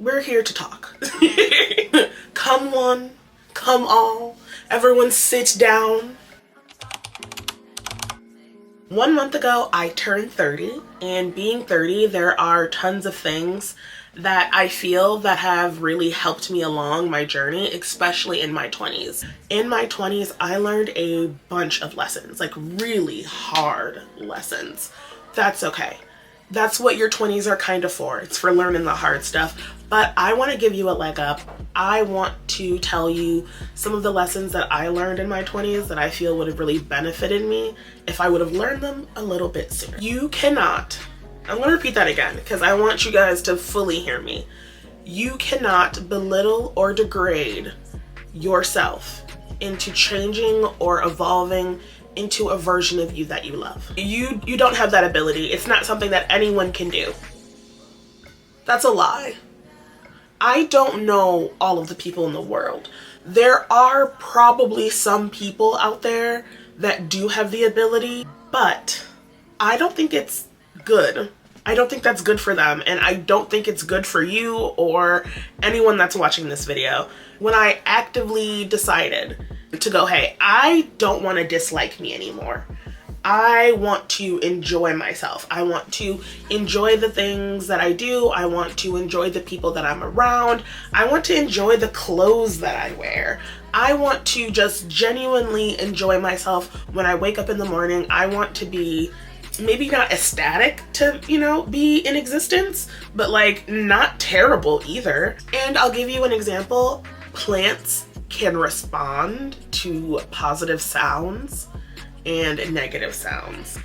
we're here to talk. Come one, come all, everyone sit down. 1 month ago, I turned 30, and being 30, there are tons of things that I feel that have really helped me along my journey, especially in my 20s. In my 20s, I learned a bunch of lessons, like really hard lessons. That's okay. That's what your 20s are kind of for. It's for learning the hard stuff. But I want to give you a leg up. I want to tell you some of the lessons that I learned in my 20s that I feel would have really benefited me if I would have learned them a little bit sooner. You cannot, I'm going to repeat that again because I want you guys to fully hear me. You cannot belittle or degrade yourself into changing or evolving into a version of you that you love. You don't have that ability. It's not something that anyone can do. That's a lie. I don't know all of the people in the world. There are probably some people out there that do have the ability, but I don't think it's good. I don't think that's good for them, and I don't think it's good for you or anyone that's watching this video. When I actively decided to go, hey, I don't want to dislike me anymore. I want to enjoy myself. I want to enjoy the things that I do. I want to enjoy the people that I'm around. I want to enjoy the clothes that I wear. I want to just genuinely enjoy myself when I wake up in the morning. I want to be maybe not ecstatic to, be in existence, but like not terrible either. And I'll give you an example. Plants can respond to positive sounds and negative sounds.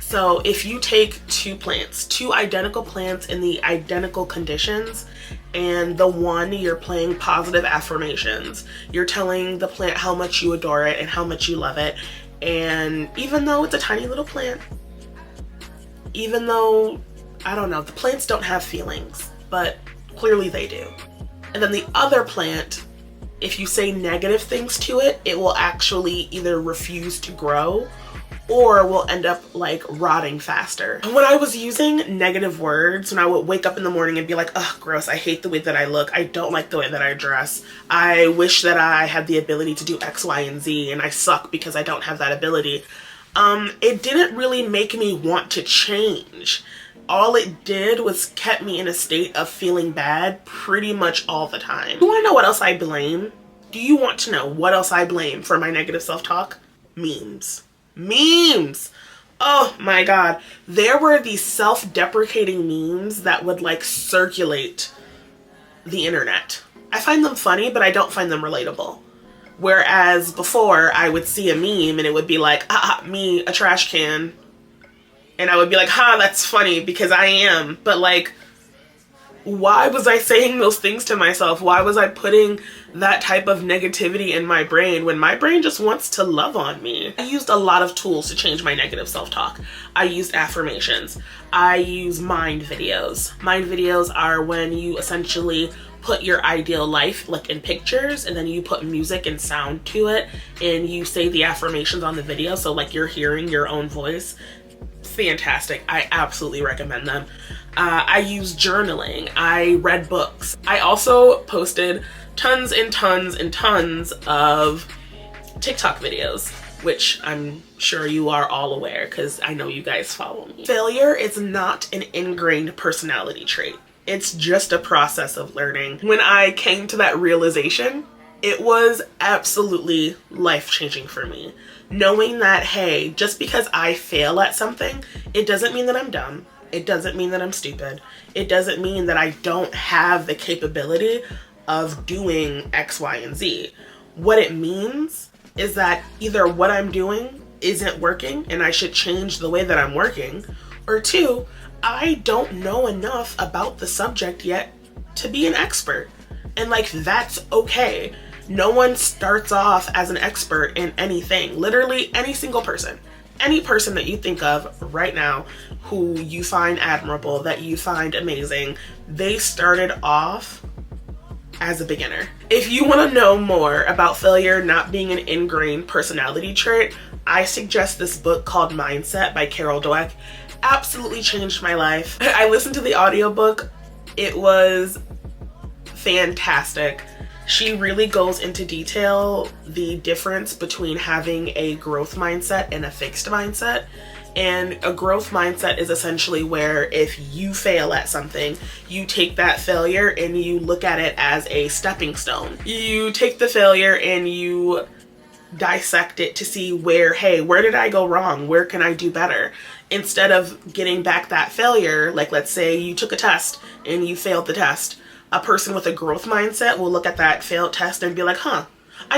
So if you take two identical plants in the identical conditions, and the one you're playing positive affirmations, you're telling the plant how much you adore it and how much you love it, and even though it's a tiny little plant, even though, I don't know, the plants don't have feelings, but clearly they do. And then the other plant, if you say negative things to it, it will actually either refuse to grow or will end up like rotting faster. When I was using negative words, when I would wake up in the morning and be like, ugh, gross, I hate the way that I look, I don't like the way that I dress, I wish that I had the ability to do X, Y, and Z, and I suck because I don't have that ability. It didn't really make me want to change. All it did was kept me in a state of feeling bad pretty much all the time. You wanna know what else I blame? Do you want to know what else I blame for my negative self-talk? Memes. Memes! Oh my god. There were these self-deprecating memes that would like circulate the internet. I find them funny, but I don't find them relatable. Whereas before, I would see a meme and it would be like, me, a trash can. And I would be like, that's funny because I am. But like, why was I saying those things to myself? Why was I putting that type of negativity in my brain when my brain just wants to love on me? I used a lot of tools to change my negative self-talk. I used affirmations. I use mind videos. Mind videos are when you essentially put your ideal life like in pictures, and then you put music and sound to it, and you say the affirmations on the video, so like you're hearing your own voice. Fantastic. I absolutely recommend them. I use journaling. I read books. I also posted tons and tons and tons of TikTok videos, which I'm sure you are all aware because I know you guys follow me. Failure is not an ingrained personality trait. It's just a process of learning. When I came to that realization, it was absolutely life-changing for me. Knowing that, hey, just because I fail at something, it doesn't mean that I'm dumb. It doesn't mean that I'm stupid. It doesn't mean that I don't have the capability of doing X, Y, and Z. What it means is that either what I'm doing isn't working and I should change the way that I'm working, or two, I don't know enough about the subject yet to be an expert. And like, that's okay. No one starts off as an expert in anything. Literally any single person. Any person that you think of right now who you find admirable, that you find amazing, they started off as a beginner. If you want to know more about failure not being an ingrained personality trait, I suggest this book called Mindset by Carol Dweck. Absolutely changed my life. I listened to the audiobook. It was fantastic. She really goes into detail the difference between having a growth mindset and a fixed mindset. And a growth mindset is essentially where if you fail at something, you take that failure and you look at it as a stepping stone. You take the failure and you dissect it to see where, hey, where did I go wrong? Where can I do better? Instead of getting back that failure, like let's say you took a test and you failed the test. A person with a growth mindset will look at that failed test and be like, I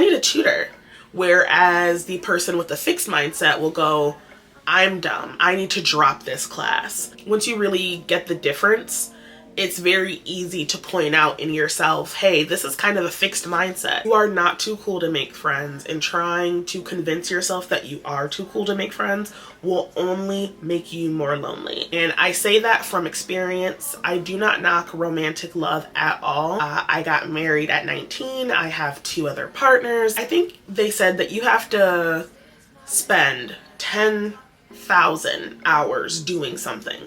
need a tutor. Whereas the person with a fixed mindset will go, I'm dumb. I need to drop this class. Once you really get the difference, it's very easy to point out in yourself, hey, this is kind of a fixed mindset. You are not too cool to make friends, and trying to convince yourself that you are too cool to make friends will only make you more lonely. And I say that from experience. I do not knock romantic love at all. I got married at 19. I have 2 other partners. I think they said that you have to spend 10,000 hours doing something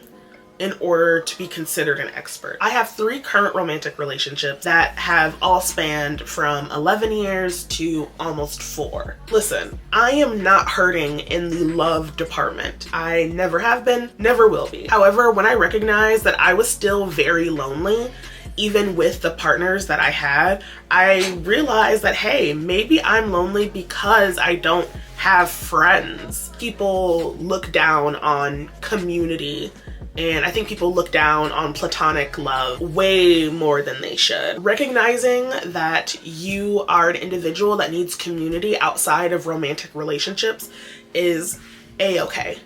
in order to be considered an expert. I have 3 current romantic relationships that have all spanned from 11 years to almost 4. Listen, I am not hurting in the love department. I never have been, never will be. However, when I recognized that I was still very lonely, even with the partners that I had, I realized that, hey, maybe I'm lonely because I don't have friends. People look down on community, and I think people look down on platonic love way more than they should. Recognizing that you are an individual that needs community outside of romantic relationships is a-okay.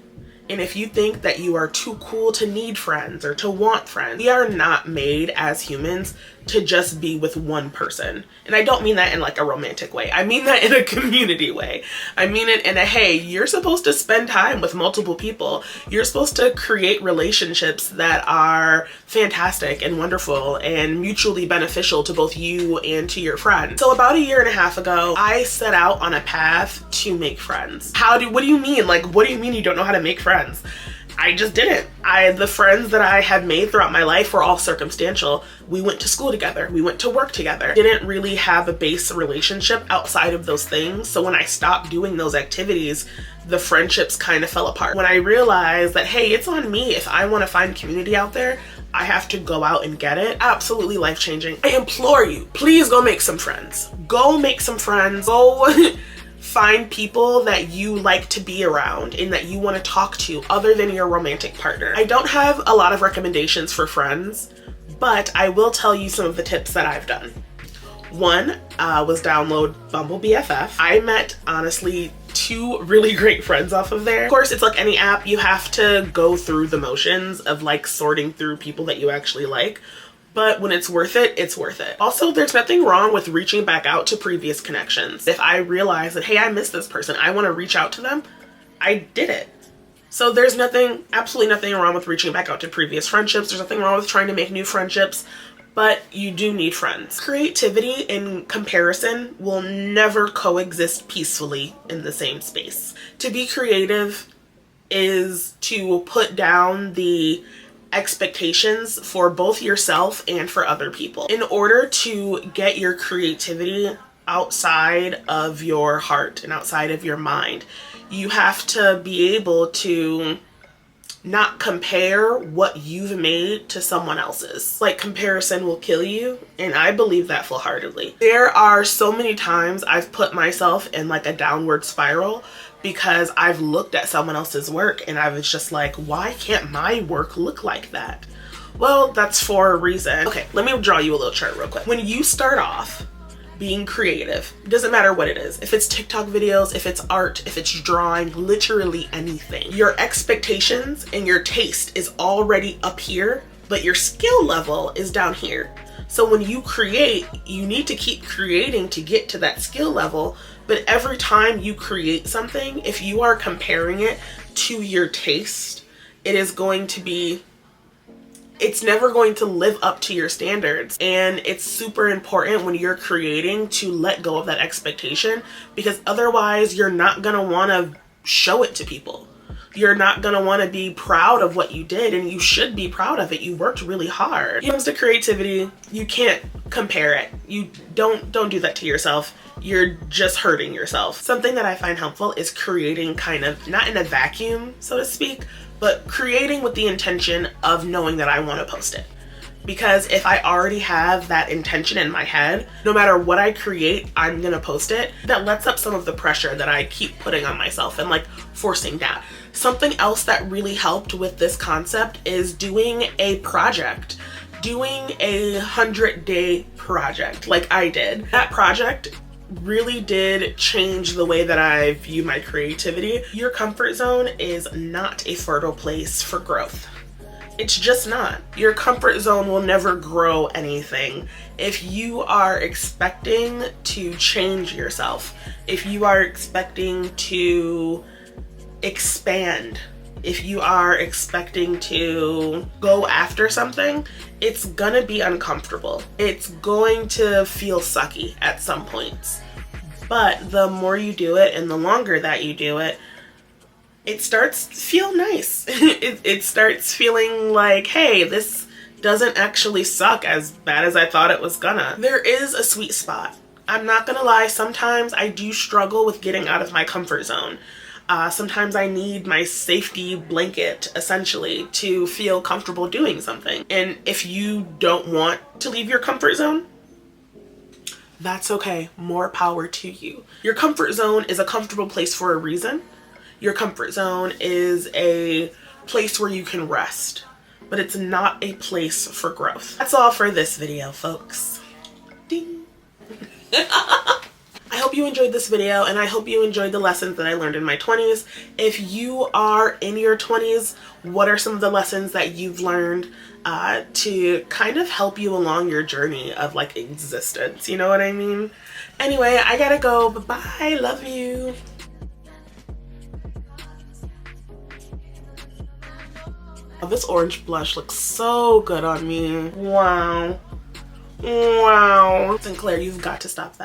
And if you think that you are too cool to need friends or to want friends, we are not made as humans to just be with one person. And I don't mean that in like a romantic way. I mean that in a community way. I mean it in a, hey, you're supposed to spend time with multiple people. You're supposed to create relationships that are fantastic and wonderful and mutually beneficial to both you and to your friend. So about 1.5 years ago, I set out on a path to make friends. What do you mean? Like, what do you mean you don't know how to make friends? I just didn't. The friends that I had made throughout my life were all circumstantial. We went to school together. We went to work together. Didn't really have a base relationship outside of those things. So when I stopped doing those activities, the friendships kind of fell apart. When I realized that, hey, it's on me. If I want to find community out there, I have to go out and get it. Absolutely life-changing. I implore you, please go make some friends. Go make some friends. Go find people that you like to be around and that you want to talk to other than your romantic partner. I don't have a lot of recommendations for friends, but I will tell you some of the tips that I've done. One was download Bumble BFF. I met, honestly, 2 really great friends off of there. Of course, it's like any app, you have to go through the motions of like sorting through people that you actually like. But when it's worth it, it's worth it. Also, there's nothing wrong with reaching back out to previous connections. If I realize that, hey, I miss this person, I want to reach out to them, I did it. So there's absolutely nothing wrong with reaching back out to previous friendships. There's nothing wrong with trying to make new friendships, but you do need friends. Creativity and comparison will never coexist peacefully in the same space. To be creative is to put down the expectations for both yourself and for other people. In order to get your creativity outside of your heart and outside of your mind, you have to be able to not compare what you've made to someone else's. Like, comparison will kill you, and I believe that full-heartedly. There are so many times I've put myself in like a downward spiral because I've looked at someone else's work and I was just like, why can't my work look like that? Well, that's for a reason. Okay, let me draw you a little chart real quick. When you start off being creative, it doesn't matter what it is. If it's TikTok videos, if it's art, if it's drawing, literally anything. Your expectations and your taste is already up here, but your skill level is down here. So when you create, you need to keep creating to get to that skill level. But every time you create something, if you are comparing it to your taste, it's never going to live up to your standards. And it's super important when you're creating to let go of that expectation, because otherwise you're not gonna wanna show it to people. You're not gonna wanna be proud of what you did, and you should be proud of it. You worked really hard. When it comes to creativity, you can't compare it. You don't do that to yourself. You're just hurting yourself. Something that I find helpful is creating kind of, not in a vacuum, so to speak, but creating with the intention of knowing that I wanna post it. Because if I already have that intention in my head, no matter what I create, I'm gonna post it. That lets up some of the pressure that I keep putting on myself and like forcing down. Something else that really helped with this concept is doing a project. Doing a 100-day project like I did. That project really did change the way that I view my creativity. Your comfort zone is not a fertile place for growth. It's just not. Your comfort zone will never grow anything. If you are expecting to change yourself, if you are expecting to expand, if you are expecting to go after something, it's gonna be uncomfortable. It's going to feel sucky at some points. But the more you do it and the longer that you do it, it starts to feel nice. It starts feeling like, hey, this doesn't actually suck as bad as I thought it was gonna. There is a sweet spot. I'm not gonna lie, sometimes I do struggle with getting out of my comfort zone. Sometimes I need my safety blanket, essentially, to feel comfortable doing something. And if you don't want to leave your comfort zone, that's okay. More power to you. Your comfort zone is a comfortable place for a reason. Your comfort zone is a place where you can rest, but it's not a place for growth. That's all for this video, folks. Ding. I hope you enjoyed this video, and I hope you enjoyed the lessons that I learned in my 20s. If you are in your 20s, what are some of the lessons that you've learned to kind of help you along your journey of like existence? You know what I mean? Anyway, I gotta go. Bye-bye. Love you. Oh, this orange blush looks so good on me. Wow. Wow. Sinclair, you've got to stop that.